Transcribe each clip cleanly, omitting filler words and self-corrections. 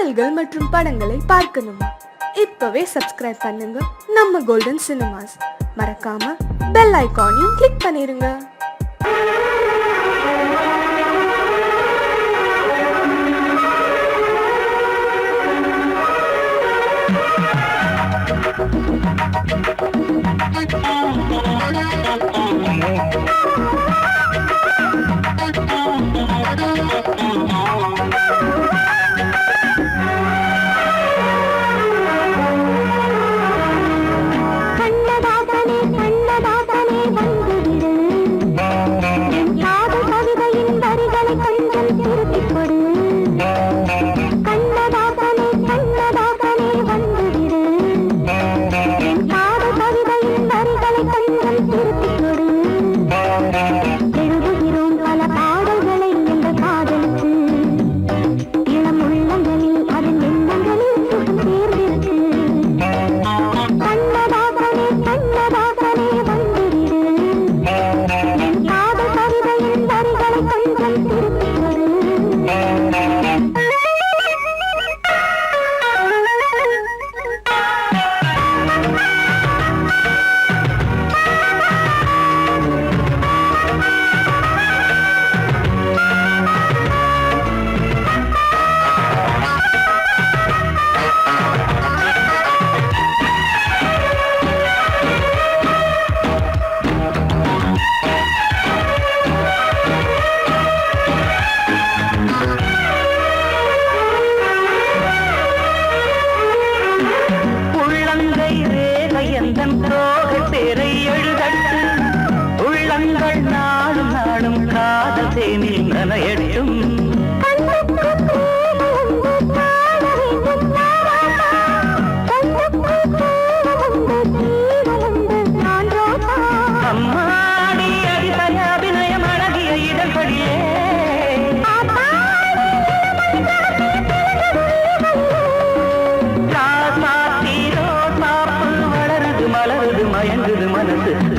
பாடல்கள் மற்றும் படங்களை பார்க்கணுமா? இப்பவே சப்ஸ்கிரைப் பண்ணுங்க நம்ம கோல்டன் சினிமாஸ். மறக்காம பெல் ஐகானையும் கிளிக் பண்ணிருங்க.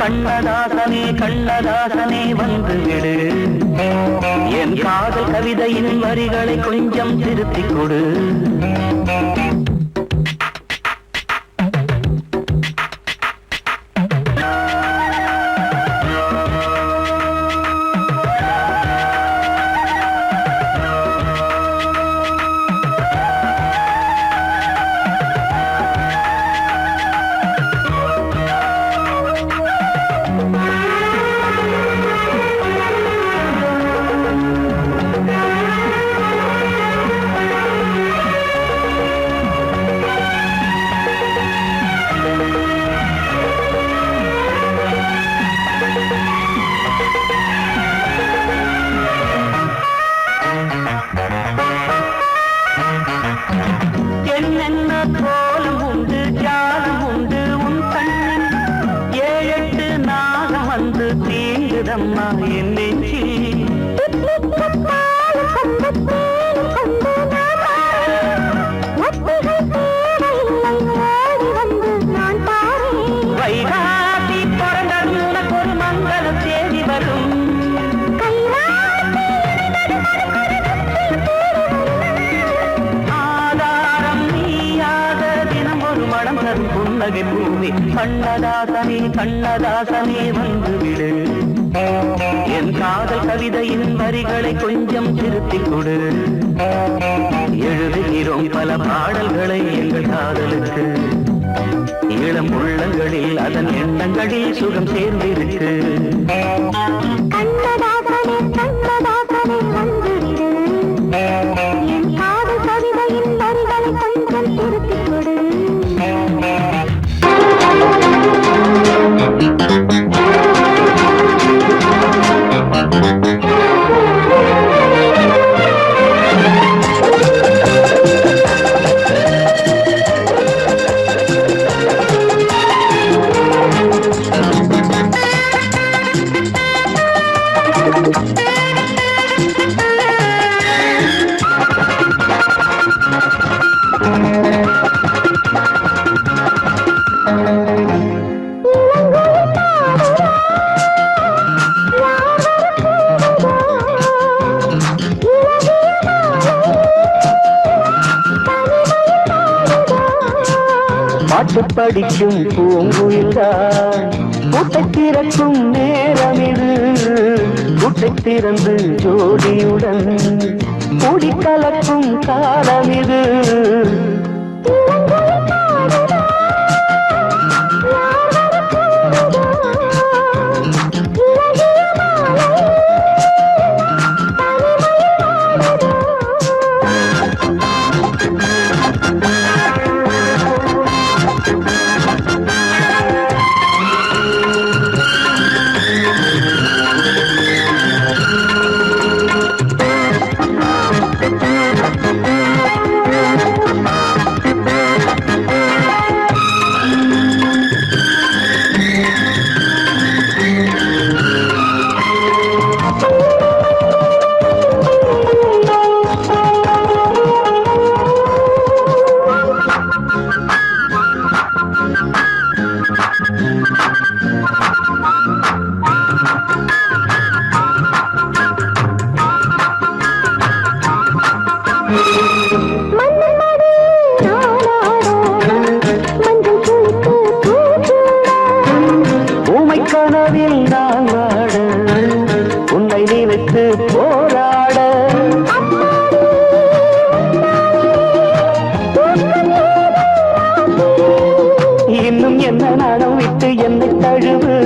கண்ணதாசனே கண்ணதாசனே வந்து விடு, என் காதல் கவிதையின் வரிகளை கொஞ்சம் திருத்திக் கொடு. கண்ணதாசனே கண்ணதாசனே வந்து விடு, என் காதல் கவிதையின் வரிகளை கொஞ்சம் திருத்திக் கொடு. எழுதுகிறோம் பல பாடல்களை எங்கள் காதலுக்கு, இளம் உள்ளங்களில் அதன் எண்ணங்களில் சுகம் சேர்ந்திருக்கு. கண்ணதாசனே கண்ணதாசனே வந்து விடு, என் காதல் கவிதையின் வரிகளை கொஞ்சம் திருத்திக் கொடு. பாட்டு படிக்கும் பூங்குயில்தான் கூட்டை திறக்கும் நேரம் இது கூட்டை திறந்து ஜோடியுடன் கூடி கலக்கும் காலம் இது கனவில் நான் வாட உன்னை நினைத்து போராட இன்னும் என்ன நாடம் விட்டு என்னை தழுவு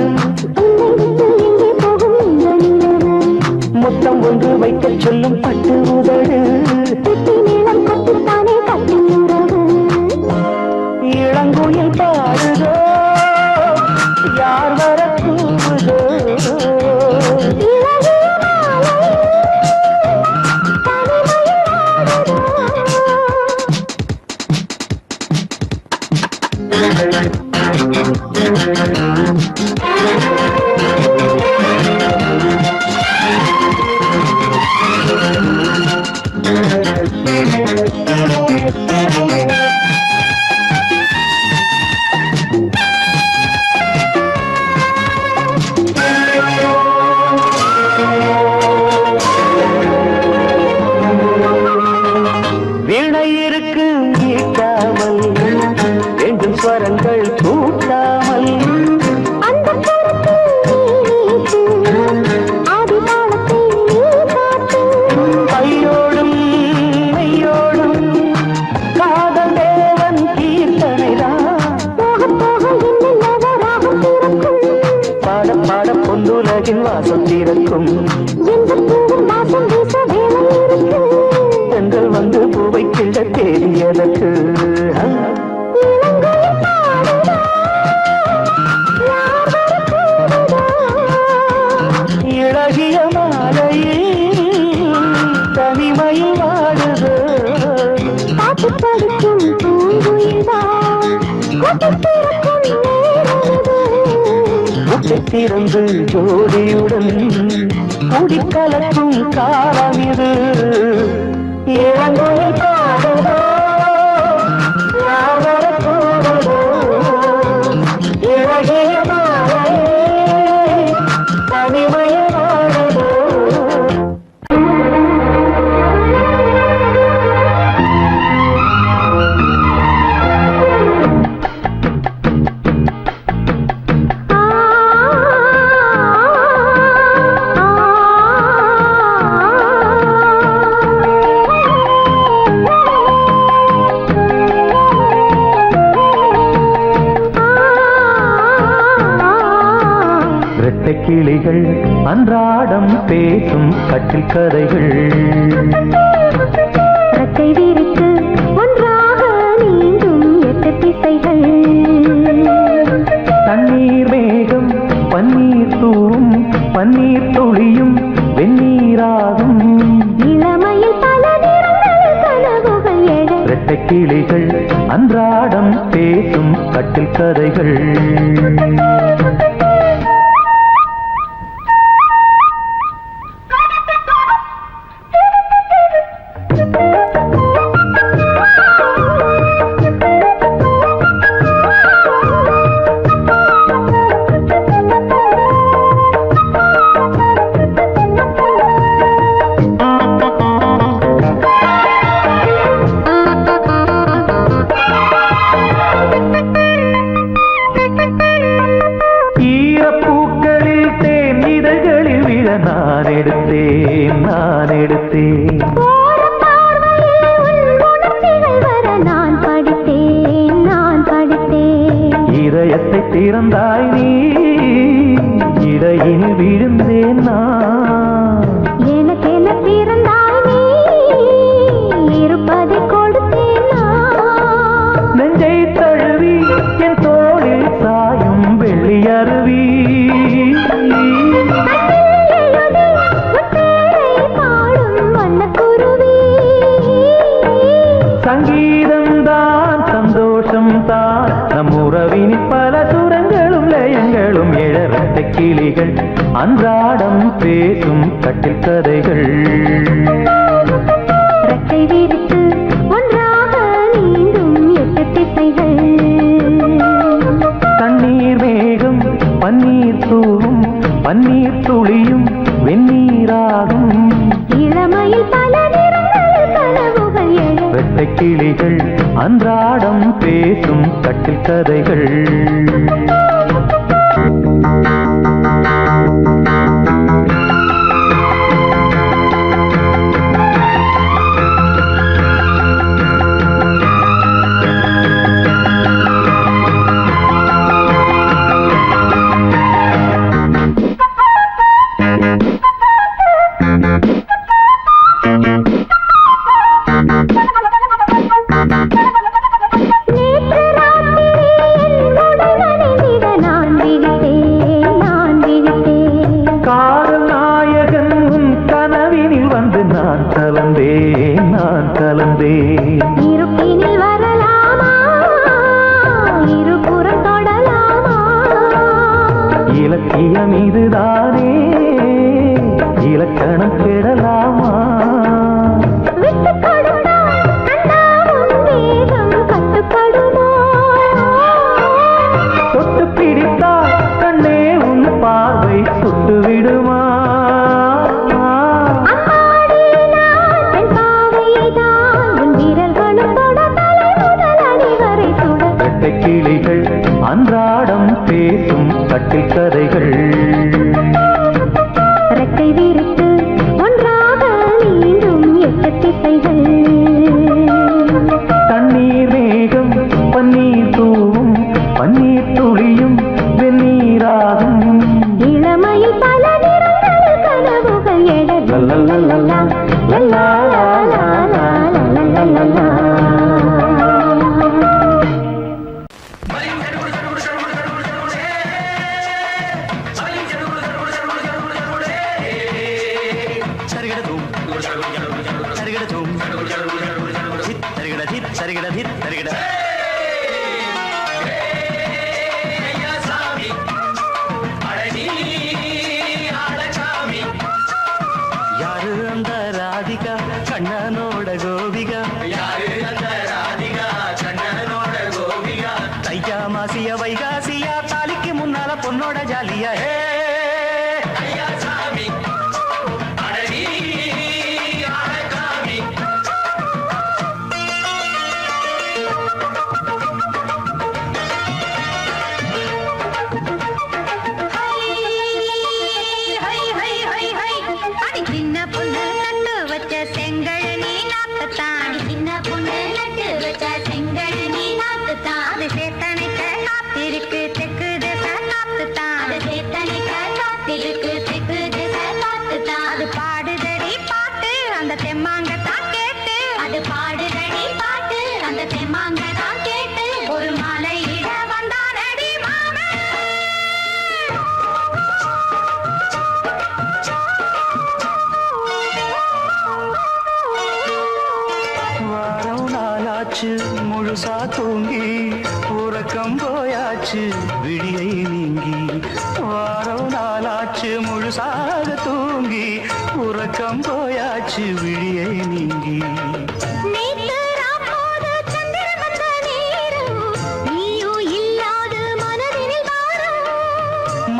முத்தம் ஒன்று வைக்க சொல்லும் பட்டு உதடு இளங்குயில் பாடுதோ யார் வர கூவுதோ ஸ்வரங்கள் கூட்டாமல் கையோடும் மெய்யோடும் காதல் தேவன் கீர்த்தனைதான் பாட பாட பொன்னுலகின் வாசம் திறக்கும் சென்றல் வந்து பூவை கிள்ள தேடியதற்கு இளகிய மாலையில் தனிமையில் வாடுது பாட்டு படிக்கும் பூங்குயில்தான் கூட்டை திறந்து ஜோடியுடன் கூடிக்கலக்கும் காலம் இது இளங்குயில் பாடுதோ யார் வர கூடுதோ இளகிய மாலையில் தனிமையில் வாடுதோ கிளிகள் அன்றாடம் பேசும் கட்டில் கதைகள் ரக்கை விரித்து ஒன்றாக நீங்கும் 8 திசைகள் தண்ணீர் மேகம் பன்னீர் தூவும் பன்னீர் துளியும் வெந்நீராகும் இளமையில் பல நிறங்கள் கனவுகள் எழ இரட்டை கிளிகள் அன்றாடம் பேசும் கட்டில் கதைகள் இதயத்தை திறந்தாய் நீ, இடையில் விழுந்தேன் நான். எனக்கென பிறந்தாய் நீ, இருப்பதை கொடுத்தேன் நான். நெஞ்சை தழுவி என் தோளில் சாயும் வெள்ளி அருவி, சங்கீதம்தான் சந்தோஷம்தான் நம் உறவினில் பல சுரங்களும் லயங்களும் எழறட்ட கிளிகள் அன்றாடம் பேசும் கட்டில் கதைகள். ரெக்கை விரித்து ஒன்றாக நீந்தும் 8 திசைகள். தண்ணீர் மேகம் பன்னீர் தூவும் பன்னீர் துளியும் வெந்நீராகும். இளமையில் பல நிறங்கள் கனவுகள் எழ வெட்டை கிளிகள் அன்றாடம் பேசும் கட்டில் கதைகள். நான் கலந்தேன் இருப்பினில் வரலாமா, இருபுறம் தொடலாமா? இலக்கியம் இதுதானே, இலக்கணம் கெடலாமா? விட்டு கொடுத்தால் கண்ணா உன் வேகம் கட்டுப்படுமோ? தொட்டு பிடித்தால் கண்ணே உன் பார்வை சுட்டு விடுமா? கிளிகள் அன்றாடம் பேசும் கட்டில் கதைகள். ரெக்கை விரித்து ஒன்றாக நீந்தும் 8 திசைகள். தண்ணீர் மேகம் பன்னீர் தூவும் பன்னீர் துளியும் வெந்நீராகும். இளமையில் பல நிறங்கள் கனவுகள் எழ லல்லல்லல்லா லல்லல்லல்லா லல்லல்லல்லா. யாரு அந்த ராதிகா கண்ணனோட கோபிகா? யாரு அந்த ராதிகா கண்ணனோட கோபிகா? தையா மாசியா வைகாசியா தாலிக்கு முன்னால பொண்ணோட ஜாலியா. முழுசா தூங்கி உறக்கம் போயாச்சு விடியை நீங்கி. வாரம் நாளாச்சு முழுசாக தூங்கி உறக்கம் போயாச்சு விடியை நீங்கி.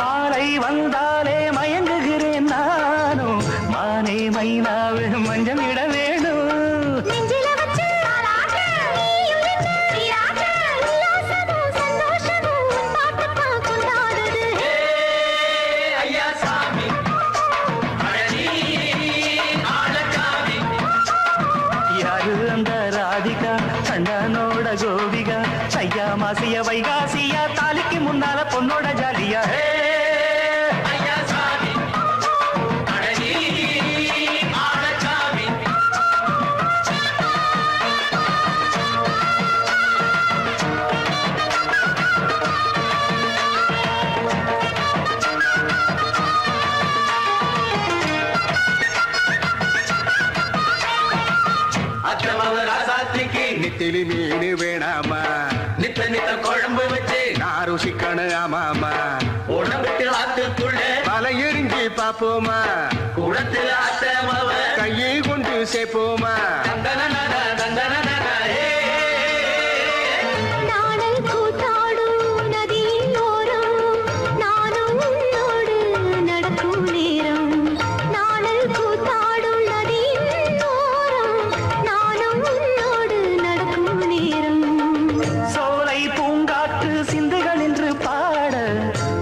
மாலை வந்தாலே மயங்குகிறேன் நானும், மானே மைனாவே மஞ்சம் இட வேணும். யாரு அந்த ராதிகா கண்ணனோட கோபிகா சையா மாசிய வைகாசியா தாலிக்கு முன்னால பொண்ணோட ஜாலியா ஐயா சாமி அடனி ஆடச்சாமி நித்திலி மீன் வேணாமா நித்த நித்த குழம்பு வச்சு நான் ருசிக்கணும் ஆமாமா உடம்புல ஆத்துக்குள்ள பல எரிஞ்சு பாப்போமா குடத்துல ஆத்தமாவ கையை கொண்டு சேர்ப்போமா தந்தன தந்தன நாடல் கூத்தாடும் நதியின் ஓரம் நானும் உன்னோடு நடக்கும் நேரம் நாடல் கூத்தாடும் நதியின் ஓரம் நானும் உன்னோடு நடக்கும் நேரம் சோலை பூங்காற்று சிந்துகள் என்று பாட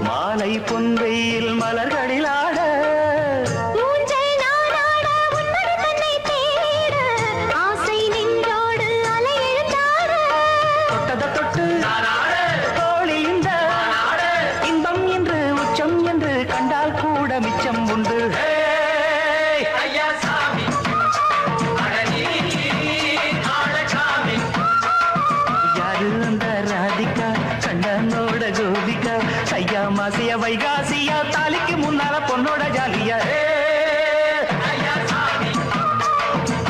மாலை பொன்வெயில் மலர்களில் ஆட ஊஞ்சல் நானாட உன்னோடு தன்னை தேட ஆசை நெஞ்சோடு அலை எழுந்தாட தொட்டத தொட்டு தோழி இந்த இன்பம் என்று உச்சம் என்று கண்டால் கூட மிச்சம் உண்டு ஐயா சாமி யாரு அந்த ராதிகா கண்ணனோட கோபிகா சையா மாசிய வைகாசியா தாலிக்கு முன்னால பொண்ணோட ஜாலியா ஐயா சாமி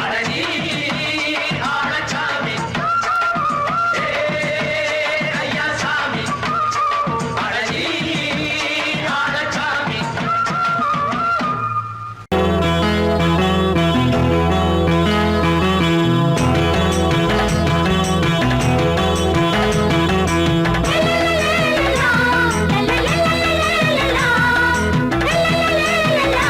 அடனி ஆடச்சாமி ஐயா சாமி அடனி ஆடச்சாமி லா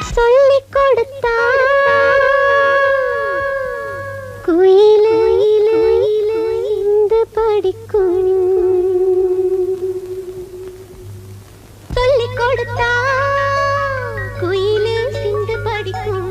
சொல்லிக் கொடுத்தா குயிலு இந்து படிக்கும் சொல்லிக் கொடுத்தா குயிலு சிந்து படிக்கும்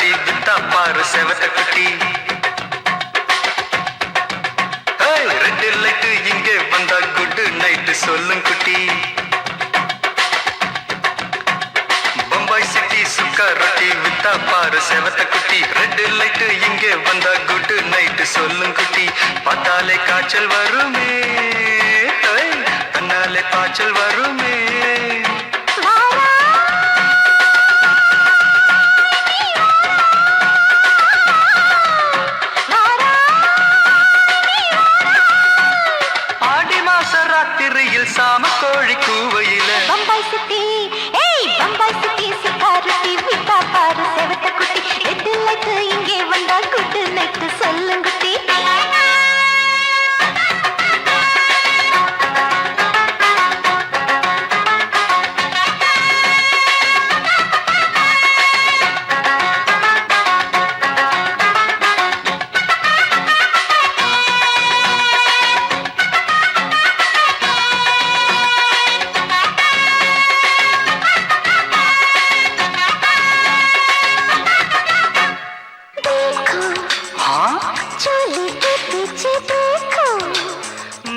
ரொட்டி வித்தா பாரு செவத்த குட்டி. ரெட் லைட் இங்கே வந்தா குட் நைட் சொல்லும் குட்டி. பம்பாய் சிட்டி சுக்கா ரொட்டி வித்தா பாரு செவத்த குட்டி. ரெட் லைட் இங்கே வந்தா குட் நைட் சொல்லும் குட்டி. பார்த்தாலே காய்ச்சல் வருமே, கண்ணாலே பாய்ச்சல் வருமே. ஆடி மாச ராத்திரியில் சாம கோழி கூவையில பம்பாய் சிட்டி பம்பாய் சிட்டி சிக்காரட்டி விட்டா பாரு செவத்த குட்டி. ரெட் லைட் இங்கே வந்தா குட் நைட் சொல்லுங்குட்டி.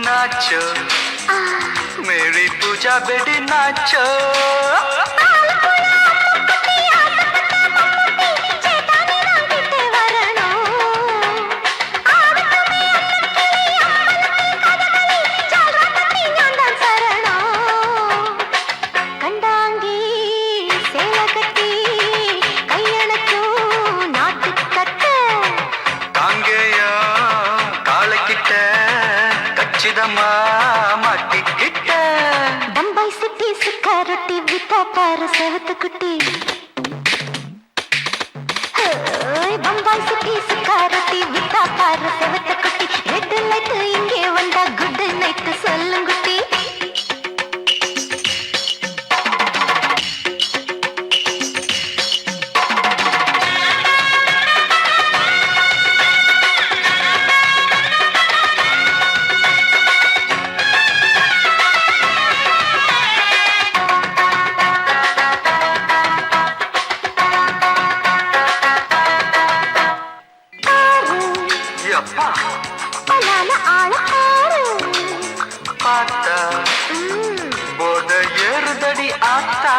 नाचो मेरी पूजा बेटी नाचो. மாட்டிக்கிட்ட பம்பாய் சிட்டி சிக்காரட்டி விட்டா பாரு செவத்த குட்டி. பம்பாய் சிட்டி சிக்காரட்டி விட்டா பாரு செவத்த குட்டி. ரெட் லைட் இங்கே வந்தா குட் நைட் சொல்லுங்குட்டி. பார்த்தா போத ஏறுதடி ஆத்தா.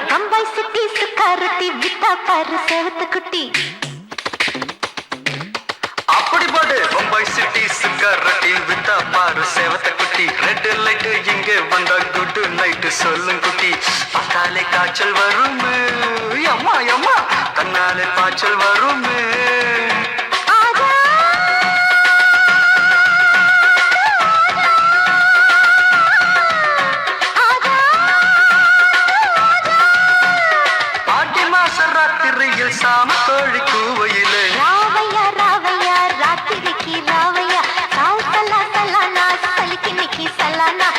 பம்பாய் சிட்டி சுக்காரட்டி விட்டா பாரு செவத்த குட்டி. அப்படி பாடு பம்பாய் சிட்டி சுக்காரட்டி வித்தா பாரு செவத்த குட்டி. ரெட் லைட் இங்கே வந்தா குட் நைட் சொல்லும் குட்டி. பார்த்தாலே காய்ச்சல் வருமே, அம்மா அம்மா கண்ணாலே பாய்ச்சல் வருமே. ராத்திரியில் சாம கோழி கூவையிலே ராவையா ராவையா ராத்திரிக்கு ராவையா சாவு சலா சலானா சலிக்கு நிக்கி சலானா